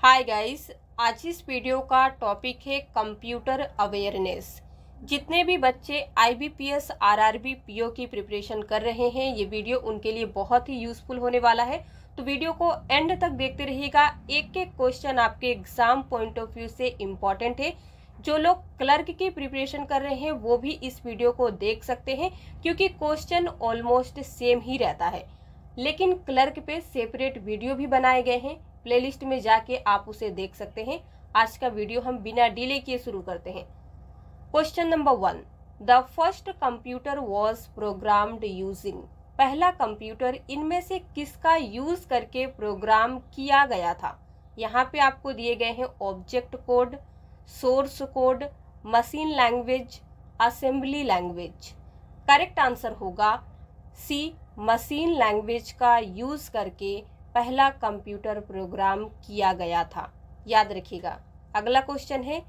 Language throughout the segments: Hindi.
हाय गाइस, आज इस वीडियो का टॉपिक है कंप्यूटर अवेयरनेस। जितने भी बच्चे आईबीपीएस, आरआरबी, पीओ की प्रिपरेशन कर रहे हैं, ये वीडियो उनके लिए बहुत ही यूजफुल होने वाला है। तो वीडियो को एंड तक देखते रहिएगा। एक एक क्वेश्चन आपके एग्जाम पॉइंट ऑफ व्यू से इम्पॉर्टेंट है। जो लोग क्लर्क की प्रिपरेशन कर रहे हैं वो भी इस वीडियो को देख सकते हैं, क्योंकि क्वेश्चन ऑलमोस्ट सेम ही रहता है। लेकिन क्लर्क पे सेपरेट वीडियो भी बनाए गए हैं, प्लेलिस्ट में जाके आप उसे देख सकते हैं। आज का वीडियो हम बिना डिले किए शुरू करते हैं। Question number 1, the first computer was programmed using. पहला कंप्यूटर इनमें से किसका यूज करके प्रोग्राम किया गया था। यहाँ पे आपको दिए गए हैं object code, source code, machine language, assembly language. Correct answer होगा सी, मशीन लैंग्वेज का यूज करके पहला कंप्यूटर प्रोग्राम किया गया था। याद रखिएगा। अगला क्वेश्चन है,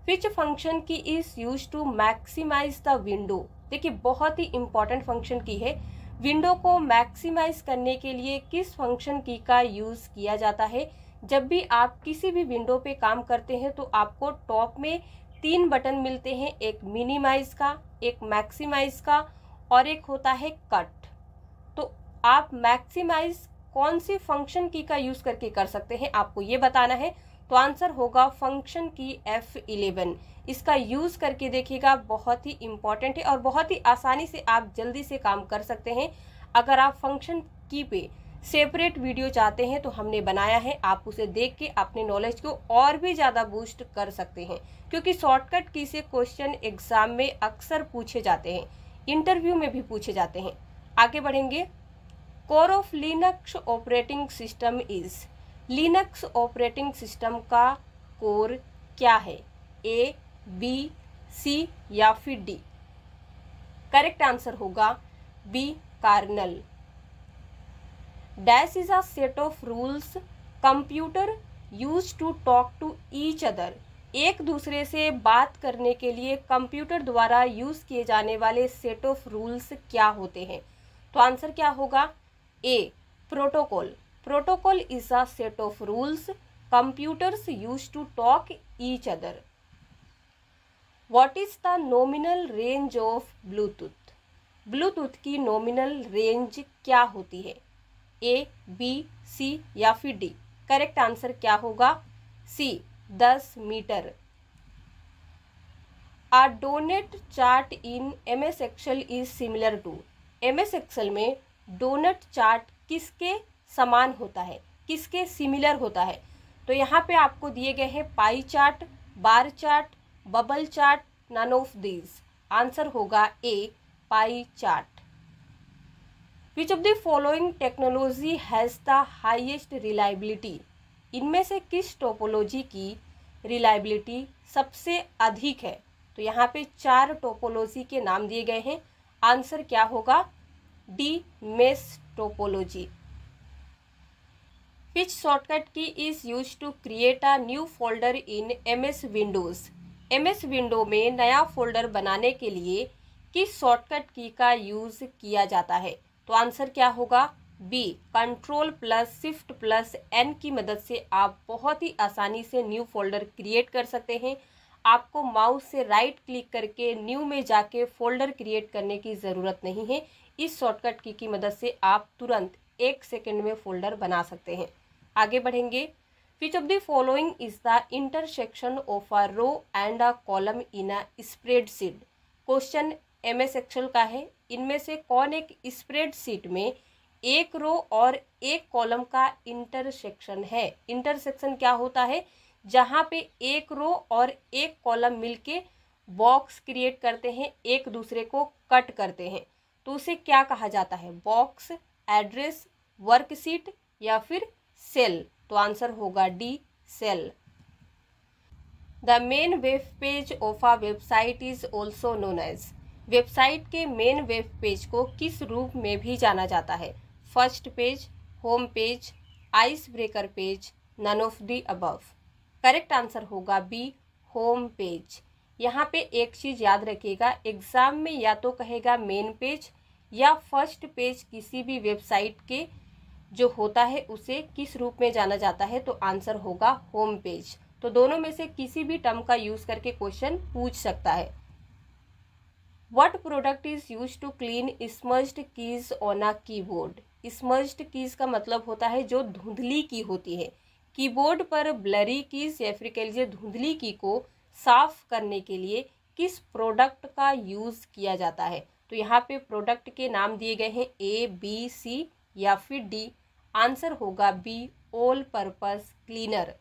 which function key is use to maximise the window. देखिए, बहुत ही इंपॉर्टेंट फंक्शन की है। विंडो को मैक्सिमाइज करने के लिए किस फंक्शन की का यूज किया जाता है। जब भी आप किसी भी विंडो पे काम करते हैं तो आपको टॉप में 3 बटन मिलते हैं, एक मिनिमाइज का, एक मैक्सिमाइज का और एक होता है कट। तो आप मैक्सिमाइज कौन सी फंक्शन की का यूज करके कर सकते हैं, आपको ये बताना है। तो आंसर होगा फंक्शन की F11। इसका यूज करके देखिएगा, बहुत ही इंपॉर्टेंट है और बहुत ही आसानी से आप जल्दी से काम कर सकते हैं। अगर आप फंक्शन की पे सेपरेट वीडियो चाहते हैं तो हमने बनाया है, आप उसे देख के अपने नॉलेज को और भी ज़्यादा बूस्ट कर सकते हैं, क्योंकि शॉर्टकट की से क्वेश्चन एग्जाम में अक्सर पूछे जाते हैं, इंटरव्यू में भी पूछे जाते हैं। आगे बढ़ेंगे। Core of Linux operating system is. Linux operating system का कोर क्या है, ए, बी, सी या फिर डी। करेक्ट आंसर होगा B, kernel. Dash is a set of rules computer use to talk to each other. एक दूसरे से बात करने के लिए कंप्यूटर द्वारा यूज किए जाने वाले सेट ऑफ रूल्स क्या होते हैं। तो आंसर क्या होगा, A, protocol. Protocol is a set of rules computers use to talk each other. What is the nominal range of Bluetooth. Bluetooth की नॉमिनल रेंज क्या होती है, ए, बी, सी या फिर डी। करेक्ट आंसर क्या होगा, C, 10 metre. A donut chart in MS Excel is similar to. MS Excel में डोनट चार्ट किसके समान होता है, किसके सिमिलर होता है। तो यहाँ पे आपको दिए गए हैं pie chart, bar chart, bubble chart, none of these. Answer होगा A, pie chart. Which of the following technology has the highest reliability. इनमें से किस टोपोलॉजी की रिलायबिलिटी सबसे अधिक है। तो यहाँ पे 4 टोपोलॉजी के नाम दिए गए हैं। आंसर क्या होगा, D, mesh topology. Which shortcut key is use to create a new folder in MS Windows. MS window में नया फोल्डर बनाने के लिए किस शॉर्टकट की का यूज किया जाता है। तो आंसर क्या होगा, बी, Ctrl+Shift+N की मदद से आप बहुत ही आसानी से न्यू फोल्डर क्रिएट कर सकते हैं। आपको माउस से राइट क्लिक करके न्यू में जाके फोल्डर क्रिएट करने की ज़रूरत नहीं है। इस शॉर्टकट की मदद से आप तुरंत 1 सेकंड में फोल्डर बना सकते हैं। आगे बढ़ेंगे। Which of the following is the intersection of a row and a column in a spreadsheet. Question MS Excel का है। इनमें से कौन एक स्प्रेडशीट में एक रो और एक कॉलम का इंटरसेक्शन है। इंटरसेक्शन क्या होता है, जहाँ पे एक रो और एक कॉलम मिलके बॉक्स क्रिएट करते हैं, एक दूसरे को कट करते हैं, तो उसे क्या कहा जाता है, बॉक्स, एड्रेस, वर्कशीट या फिर सेल। तो आंसर होगा D, cell. The main web page of a website is also known as. Website के मेन वेब पेज को किस रूप में भी जाना जाता है, first page, home page, ice breaker page, none of the above. Correct answer होगा बी, होम पेज। यहाँ पे एक चीज़ याद रखिएगा, एग्जाम में या तो कहेगा मेन पेज या फर्स्ट पेज किसी भी वेबसाइट के जो होता है उसे किस रूप में जाना जाता है, तो आंसर होगा होम पेज। तो दोनों में से किसी भी टर्म का यूज करके क्वेश्चन पूछ सकता है। What product is use to clean smudged keys on a keyboard. Smudged keys का मतलब होता है जो धुंधली की होती है। कीबोर्ड पर ब्लरी कीज या फिर कह लीजिए धुंधली की को साफ करने के लिए किस प्रोडक्ट का यूज किया जाता है। तो यहाँ पे प्रोडक्ट के नाम दिए गए हैं ए, बी, सी या फिर डी। आंसर होगा B, all purpose cleaner.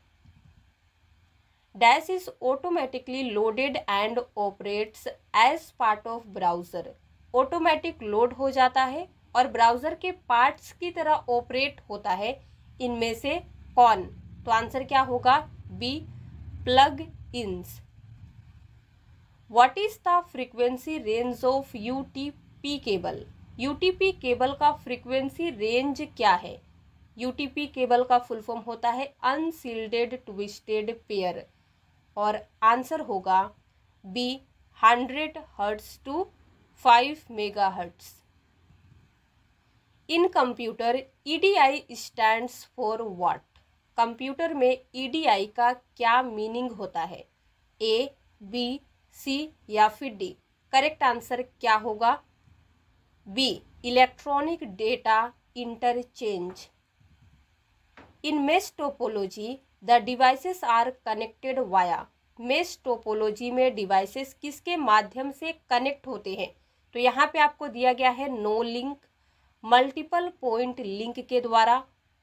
Dash is automatically loaded and operates as part of browser. Automatic load हो जाता है और ब्राउजर के पार्ट्स की तरह ऑपरेट होता है, इनमें से कौन। तो आंसर क्या होगा B, plug ins. What is the frequency range of UTP cable. UTP cable का फ्रीक्वेंसी रेंज क्या है। यूटीपी केबल का फुल फॉर्म होता है अनशील्डेड ट्विस्टेड पेयर और आंसर होगा B, 100 hertz to 5 megahertz. In computer EDI stands for what. Computer में ईडीआई का क्या मीनिंग होता है, ए, बी, सी या फिर डी। करेक्ट आंसर क्या होगा B, electronic data interchange. In mesh topology the devices are connected via. Mesh topology में डिवाइसेस किसके माध्यम से कनेक्ट होते हैं। तो यहाँ पे आपको दिया गया है no link, multiple point link के द्वारा,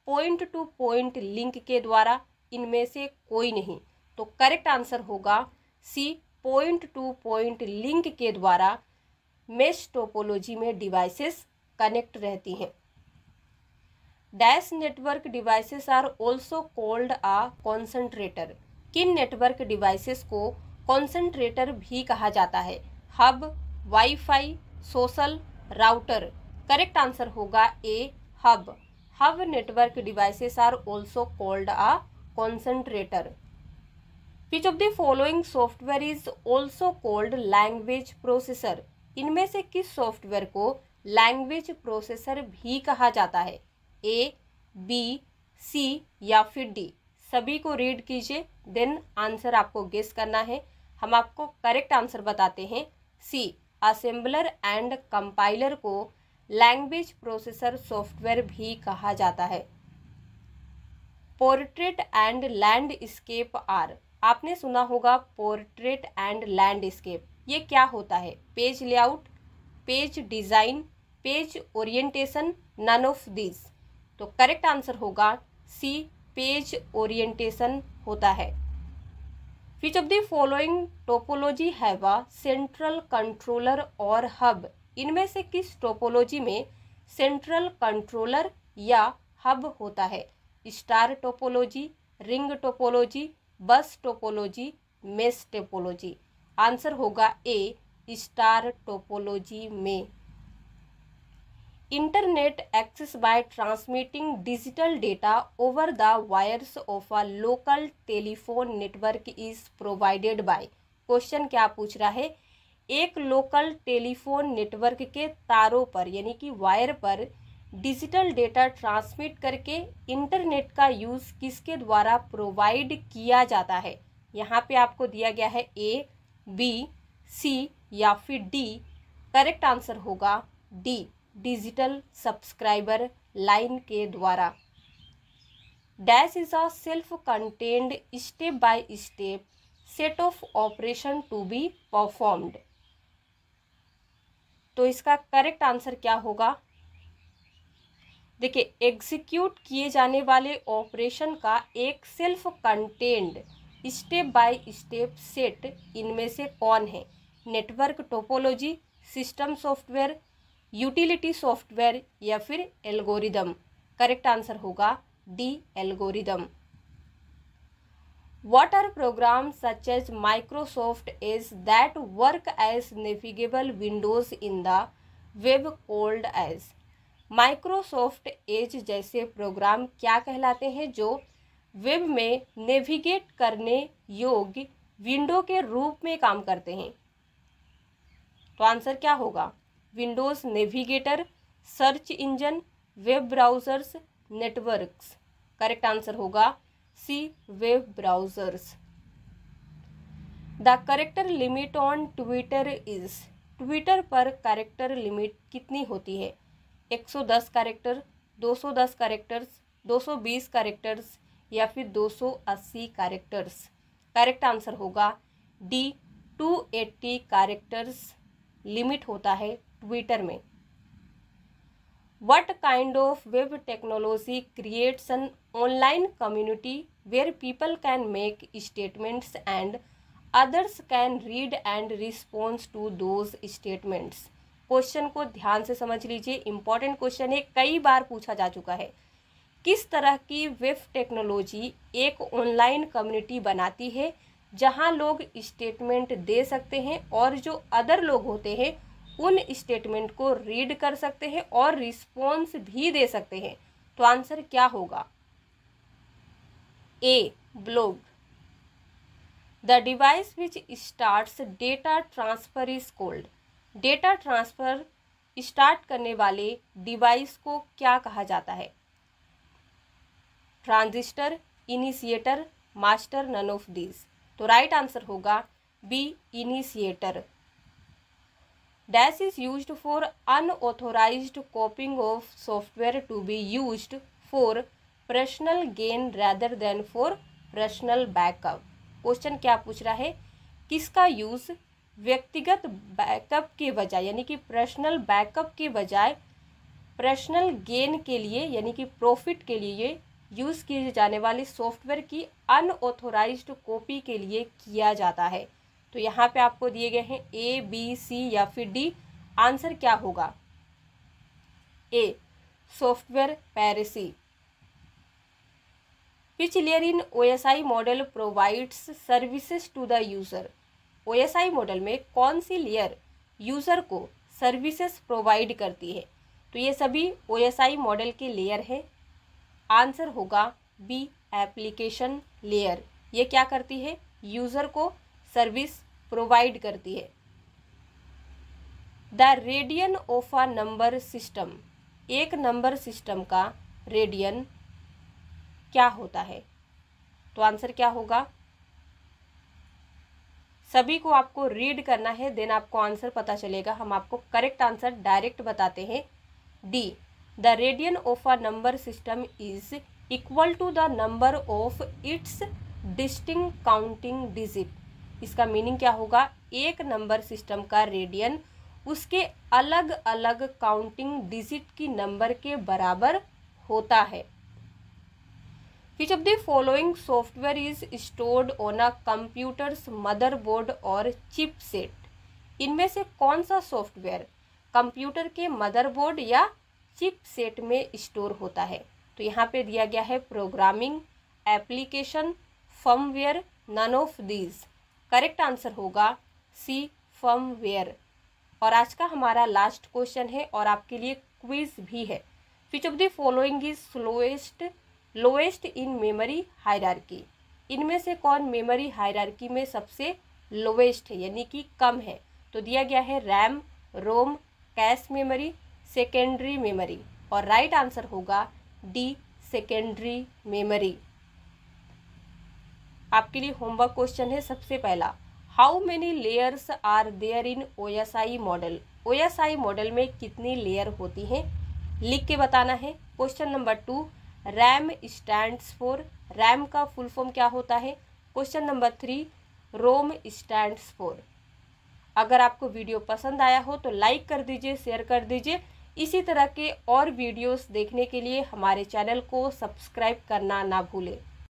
पॉइंट टू पॉइंट लिंक के द्वारा, इनमें से कोई नहीं। तो करेक्ट आंसर होगा C, point to point link के द्वारा मेश टोपोलॉजी में डिवाइसेस कनेक्ट रहती हैं। Dash network devices are also called a concentrator. किन नेटवर्क डिवाइसेस को कॉन्सेंट्रेटर भी कहा जाता है, hub, WiFi, social, router. Correct answer होगा A, hub. Hub network devices are also called a concentrator. Which of the following software is also called language processor. इनमें से किस सॉफ्टवेयर को लैंग्वेज प्रोसेसर भी कहा जाता है, ए, बी, सी या फिर डी। सभी को रीड कीजिए, देन आंसर आपको गेस करना है। हम आपको करेक्ट आंसर बताते हैं सी, असेंबलर एंड कंपाइलर को लैंग्वेज प्रोसेसर सॉफ्टवेयर भी कहा जाता है। Portrait and landscape are. आपने सुना होगा पोर्ट्रेट एंड लैंडस्केप, ये क्या होता है, page layout, page design, page orientation, none of this. तो करेक्ट आंसर होगा सी, पेज ओरिएंटेशन होता है। Which of the following topology have a central controller और हब। इनमें से किस टोपोलॉजी में सेंट्रल कंट्रोलर या हब होता है, star topology, ring topology, bus topology, mesh topology. Answer होगा ए, स्टार टोपोलॉजी में। Internet access by transmitting digital data over the wires of a local telephone network is provided by. Question क्या पूछ रहा है, एक लोकल टेलीफोन नेटवर्क के तारों पर यानी कि वायर पर डिजिटल डेटा ट्रांसमिट करके इंटरनेट का यूज़ किसके द्वारा प्रोवाइड किया जाता है। यहाँ पे आपको दिया गया है ए, बी, सी या फिर डी। करेक्ट आंसर होगा डी, डिजिटल सब्सक्राइबर लाइन के द्वारा। Dash is a self contained step by step set of operation to be performed. तो इसका करेक्ट आंसर क्या होगा, देखिए एग्जीक्यूट किए जाने वाले ऑपरेशन का एक self contained step by step set इनमें से कौन है, network topology, system software, utility software या फिर एल्गोरिदम। करेक्ट आंसर होगा D, algorithm. What are programs such as Microsoft Edge that work as navigable windows in the web called as? Microsoft Edge जैसे प्रोग्राम क्या कहलाते हैं जो वेब में नेविगेट करने योग्य विंडो के रूप में काम करते हैं। तो आंसर क्या होगा, Windows navigator, search engine, web browsers, networks. Correct answer होगा C web browsers. The character limit on Twitter is, Twitter पर कैरेक्टर लिमिट कितनी होती है? 110 कैरेक्टर, 210 कैरेक्टर्स, 220 कैरेक्टर्स या फिर 280 कैरेक्टर्स। करेक्ट आंसर होगा डी 280 कैरेक्टर्स लिमिट होता है ट्विटर में। What kind of web technology creates an online community where people can make statements and others can read and respond to those statements? Question को ध्यान से समझ लीजिए, इंपॉर्टेंट क्वेश्चन है, कई बार पूछा जा चुका है। किस तरह की वेब टेक्नोलॉजी एक ऑनलाइन कम्युनिटी बनाती है जहां लोग स्टेटमेंट दे सकते हैं और जो अदर लोग होते हैं उन स्टेटमेंट को रीड कर सकते हैं और रिस्पॉन्स भी दे सकते हैं? तो आंसर क्या होगा? A blog. The device which starts data transfer is called, data transfer start करने वाले डिवाइस को क्या कहा जाता है? Transistor, initiator, master, none of this. तो राइट आंसर होगा B initiator. Dash is used for unauthorized copying of software to be used for personal gain rather than for personal backup। Question क्या पूछ रहा है? किसका यूज व्यक्तिगत बैकअप के बजाय यानी कि पर्सनल बैकअप के बजाय पर्सनल गेन के लिए यानी कि प्रॉफिट के लिए यूज किए जाने वाले सॉफ्टवेयर की अनऑथोराइज्ड कॉपी के लिए किया जाता है? तो यहाँ पे आपको दिए गए हैं ए, बी, सी या फिर डी। आंसर क्या होगा? A software piracy. Which layer in OSI model provides services to the user, OSI model में कौन सी लेयर यूजर को सर्विसेज प्रोवाइड करती है? तो ये सभी ओएसआई मॉडल के लेयर हैं। आंसर होगा बी एप्लीकेशन लेयर। ये क्या करती है? यूजर को सर्विस प्रोवाइड करती है। The radian of a number system, एक नंबर सिस्टम का रेडियन क्या होता है? तो आंसर क्या होगा? सभी को आपको रीड करना है, देन आपको आंसर पता चलेगा। हम आपको करेक्ट आंसर डायरेक्ट बताते हैं। D the radian of a number system is equal to the number of its distinct counting digit. इसका मीनिंग क्या होगा? एक नंबर सिस्टम का रेडियन उसके अलग अलग काउंटिंग डिजिट की नंबर के बराबर होता है। Which of the following software is stored on a computer's motherboard और चिपसेट? इनमें से कौन सा सॉफ्टवेयर कंप्यूटर के मदरबोर्ड या चिपसेट में स्टोर होता है? तो यहाँ पे दिया गया है programming, application, firmware, none of these. Correct answer होगा सी फर्मवेयर। और आज का हमारा लास्ट क्वेश्चन है और आपके लिए क्विज भी है। Which of the following is lowest in memory hierarchy? इनमें से कौन मेमोरी हायरार्की में सबसे लोएस्ट है यानी कि कम है? तो दिया गया है RAM, ROM, cache memory, secondary memory. और राइट आंसर होगा डी सेकेंडरी मेमोरी। आपके लिए होमवर्क क्वेश्चन है सबसे पहला, how many layers are there in OSI model? OSI model में कितनी लेयर होती हैं? लिख के बताना है। Question number 2, RAM stands for, RAM का फुल फॉर्म क्या होता है? Question number 3, ROM stands for. अगर आपको वीडियो पसंद आया हो तो लाइक कर दीजिए, शेयर कर दीजिए। इसी तरह के और वीडियोस देखने के लिए हमारे चैनल को सब्सक्राइब करना ना भूलें।